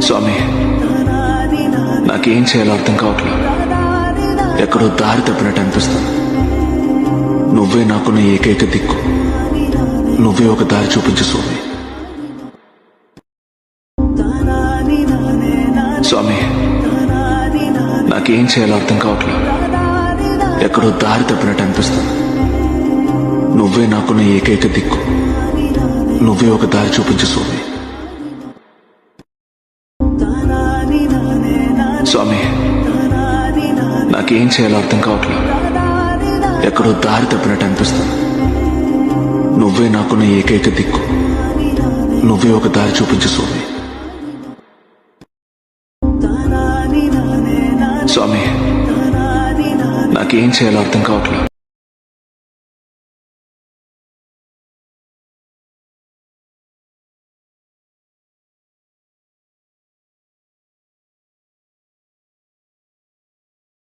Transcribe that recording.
స్వామి, నాకేం చేయాలో అర్థం కావట్లేదు. ఎక్కడో దారి తప్పినట్టు అనిపిస్తుంది. నువ్వే నాకున్న ఏకైక దిక్కు. నువ్వే ఒక దారి చూపించు స్వామి. స్వామి, నాకేం చేయాలో అర్థం కావట్లేదు. ఎక్కడో దారి తప్పినట్టు అనిపిస్తుంది. నువ్వే నాకున్న ఏకైక దిక్కు. నువ్వే ఒక దారి చూపించు స్వామి. స్వామి, నాకేం చేయాలో అర్థం కావట్లేదు. ఎక్కడో దారి తప్పినట్టు అనిపిస్తుంది. నువ్వే నాకున్న ఏకైక దిక్కు. నువ్వే ఒక దారి చూపించు స్వామి. స్వామి, నాకేం చేయాలో అర్థం కావట్లేదు.